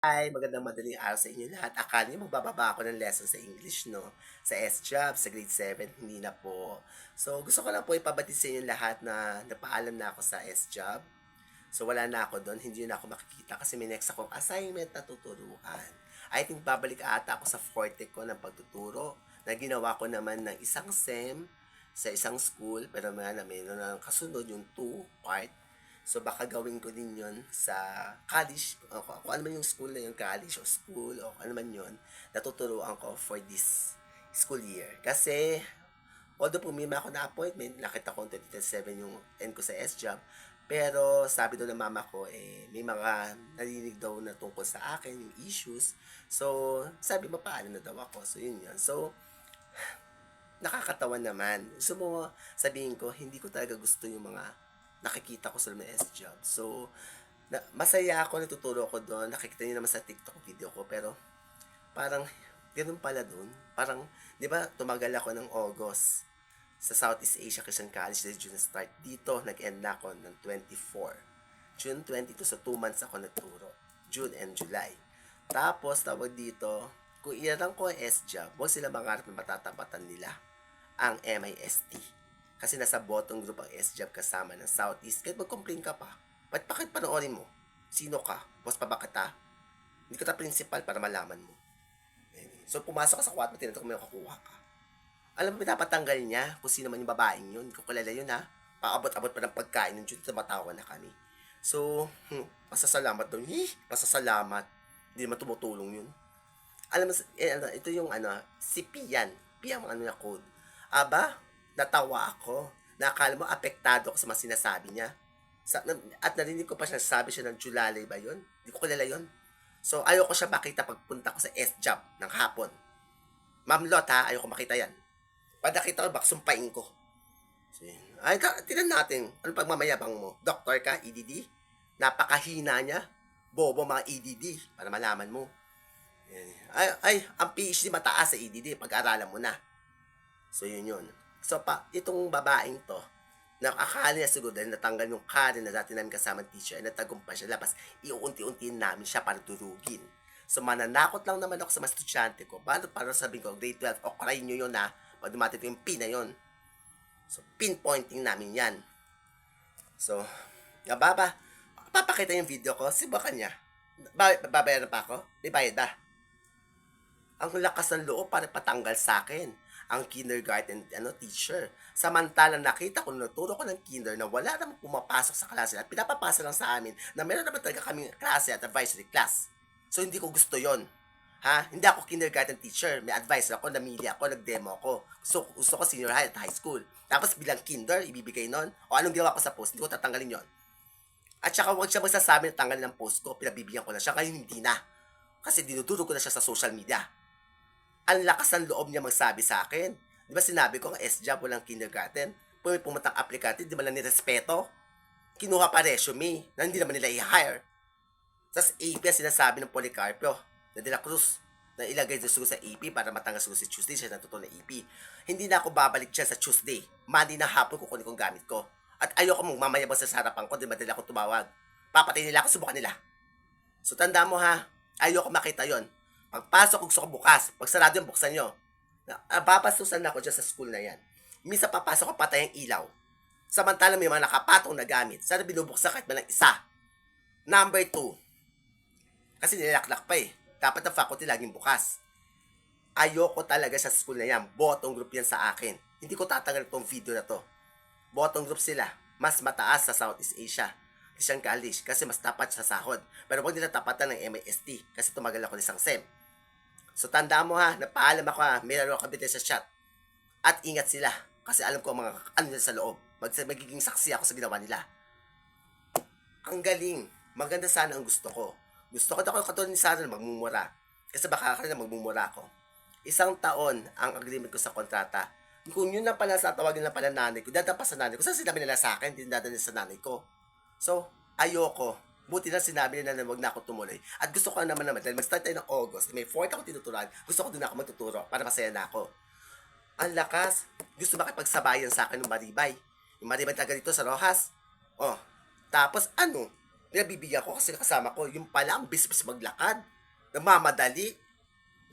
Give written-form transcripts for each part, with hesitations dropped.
Hi, magandang madaling araw sa inyo lahat. Akala niyo magbababa ako ng lesson sa English, no? Sa SJOB, sa grade 7, hindi na po. So, gusto ko lang po ipabati sa inyo lahat na napaalam na ako sa SJOB. So, wala na ako doon. Hindi na ako makikita kasi may next akong assignment na tuturuan. I think babalik ata ako sa forte ko ng pagtuturo na ginawa ko naman ng isang SEM sa isang school. Pero mayroon na kasunod yung 2 part. So, baka gawin ko din yon sa college, o kung ano man yung school na yung college o school, o ano man yun, natuturuan ko for this school year. Kasi, although pumima ako na appointment, nakita ko 2027 yung end ko sa SJOB, pero sabi daw ng mama ko, may mga narinig daw na tungkol sa akin, yung issues. So, sabi, mapaalam na daw ako. So, yun yun. So, nakakatawa naman. Gusto mo sabihin ko, hindi ko talaga gusto yung mga nakikita ko sa mga SJOB. So, masaya ako, natuturo ako doon. Nakikita niyo naman sa TikTok video ko. Pero, parang, ganun pala doon. Parang, di ba, tumagal ako ng August sa Southeast Asia Christian College. Dahil June start dito. Nag-end na ako ng 24. June 22, so 2 months ako nagturo. June and July. Tapos, tawag dito, kung iarang ko ang SJOB, huwag sila mangarap na matatapatan nila ang MIST. Kasi nasa bottom group ang SJOB kasama ng Southeast. Kahit mag-complain ka pa, ba't bakit panoorin mo? Sino ka? Boss pa ba kita? Hindi ka ta principal para malaman mo. So, pumasok ka sa kwarto, tinatanong mo yung kakuha ka. Alam mo, pinapatanggal niya kung sino man yung babaeng yun. Hindi ko kilala yun, ha? Paabot-abot pa ng pagkain ng June, tumatawa na kami. So, pasasalamat daw. Pasasalamat. Hindi naman tumutulong yun. Alam mo, ito yung si Pian. Pian ang na code. Aba, natawa ako. Nakakala mo, apektado ako sa mga sinasabi niya. At narinig ko pa siya, sabi siya ng Julalay ba yun? Hindi ko kilala yun. So, ayoko siya makita pagpunta ko sa SJOB ng hapon. Ma'am Lot, ha? Ayoko makita yan. Pag nakita ko, baka sumpain ko. So, ay, tinan natin. Ano pagmamayabang mo? Doktor ka, EDD? Napakahina niya. Bobo mga EDD. Para malaman mo. Ay, ang PhD mataas sa EDD. Pag-aralan mo na. So, yun. So, itong babaeng to, nakakala niya siguro dahil natanggal yung Karen na dati namin kasamang teacher, natagumpay siya labas, iuunti-untiin namin siya para durugin. So, mananakot lang naman ako sa mga estudyante ko. Para sabihin ko, grade 12, o cry nyo yun ha, pag dumating ko yung pin na yun. So, pinpointing namin yan. So, papakita yung video ko, sibakan niya. Babayaran pa ako? May bayad ba? Ang lakas ng loob para patanggal sa akin ang kindergarten teacher. Samantalang nakita ko, naturo ko ng kinder na wala namang pumapasok sa klase at pinapapasa lang sa amin na meron naman talaga kaming klase at advisory class. So, hindi ko gusto yon. Ha? Hindi ako kindergarten teacher. May advisor ako, namili ako, nag-demo ako. So, gusto ko senior high at high school. Tapos bilang kinder, ibibigay nun. O anong ginawa ko sa post, hindi ko tatanggalin yon. At saka huwag siya magsasabi na tanggalin ng post ko, pinabibigyan ko na siya, kaya hindi na. Kasi dinuduro ko na siya sa social media. Ang lakas ng loob niya magsabi sa akin. Di ba sinabi ko, ang SJOB walang kindergarten. Pumatang aplikante, di ba lang nirespeto? Kinuha pa resume na hindi naman nila i-hire. Tapos AP sinasabi ng Policarpio na De La Cruz na ilagay siguro sa AP para matanggal siguro si Tuesday siya natuto na AP. Hindi na ako babalik siya sa Tuesday. Monday na hapon kukunin kong gamit ko. At ayoko mong mamayabang sa harapan ko, di ba nila ako tumawag. Papatay nila ako, subukan nila. So tanda mo ha, ayoko makita yon. Pagpasok, gusto ko bukas. Pag sarado yung buksan nyo. Papasusan na ako dyan sa school na yan. Minsan papasok ko, patay ang ilaw. Samantala may mga nakapatong na gamit. Sana binubuksan kahit malang isa. Number 2. Kasi nilalaklak pa eh. Dapat ang faculty laging bukas. Ayoko talaga sa school na yan. Bottom group yan sa akin. Hindi ko tatagal itong video na to. Bottom group sila. Mas mataas sa Southeast Asia. Christian College kasi mas tapat sa sahod. Pero huwag nila tapatan ng MIST kasi tumagal ako ng isang SEM. So tanda mo ha, napaalam ako ha, meron ako kabite sa chat. At ingat sila kasi alam ko mga ano nila sa loob. Magiging saksi ako sa ginawa nila. Ang galing. Maganda sana ang gusto ko. Gusto ko daw katulad ni Sarah na magmumura. Kasi baka kanina magmumura ako. 1 taon ang agreement ko sa kontrata. Kung yun na pala sa tawagin na pala nanay ko, dadapa sa nanay ko. Saan sinabi nila sa akin? Hindi dadalhin sa nanay ko. So, ayoko. Buti na sinabi nila na wag na ako tumuloy. At gusto ko naman, dahil mag-start tayo ng August, may 4th ako tinuturuan, gusto ko din ako magtuturo para masaya na ako. Ang lakas. Gusto makipagsabayan sa akin ng Maribay. Yung Maribay taga dito sa Rojas. Oh, tapos ano? Pinabibigyan ko kasi kasama ko, yung pala ang bisbis maglakad. Nagmamadali.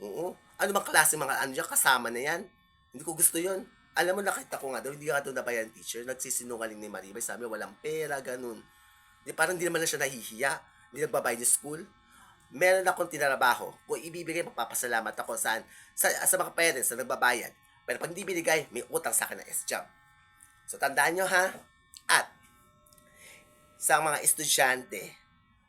Oo. Ano bang klase mga ano diyan, kasama na yan. Hindi ko gusto yon. Alam mo, nakita ko nga daw, hindi nga daw nabayan teacher, nagsisinungaling ni Maribay, sabi walang pera, ganun. Di, parang hindi naman na siya nahihiya, hindi nagbabayad ng school. Meron akong tinarabaho, kung ibibigay, magpapasalamat ako sa mga parents na nagbabayad. Pero pag hindi binigay, may utang sa akin ng S-Job. So tandaan nyo ha, at sa mga estudyante,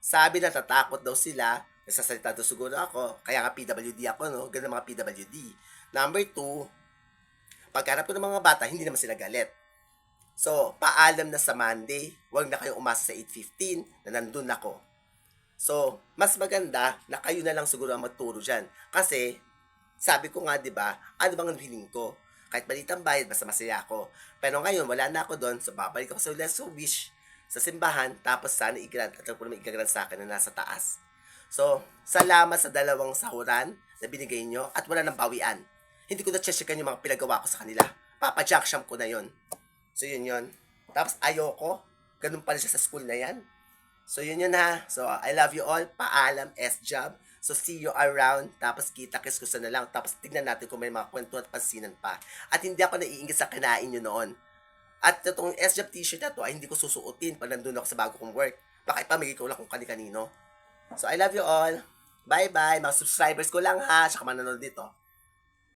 sabi na tatakot daw sila, nasasalita daw siguro ako, kaya nga PWD ako, no? Ganun mga PWD. Number two, pagkarap ko ng mga bata, hindi naman sila galit. So, paalam na sa Monday, huwag na kayong umasa sa 8:15 na nandun ako. So, mas maganda na kayo na lang siguro ang magturo dyan. Kasi, sabi ko nga, di ba, ano bang hiling ko? Kahit malitang bayad, basta masaya ako. Pero ngayon, wala na ako doon, so babalik ako sa Less Wish sa simbahan, tapos sana i-grant, at po naman i-grant sa akin na nasa taas. So, salamat sa dalawang sahuran na binigay nyo at wala nang bawian. Hindi ko na-checkan yung mga pinagawa ko sa kanila. Papa-jacksham ko na yon. So, yun. Tapos, ayoko. Ganun pala siya sa school na yan. So, yun ha. So, I love you all. Paalam, S-Job. So, see you around. Tapos, kita-kiss ko na lang. Tapos, tignan natin kung may mga kwento at pansinan pa. At hindi ako naiingit sa kinain nyo noon. At itong S-Job t-shirt na to ay hindi ko susuotin pag nandun ako sa bago kong work. Baka ipamigay ko lang kung kani-kanino. So, I love you all. Bye-bye. Mga subscribers ko lang ha. Saka manonood dito.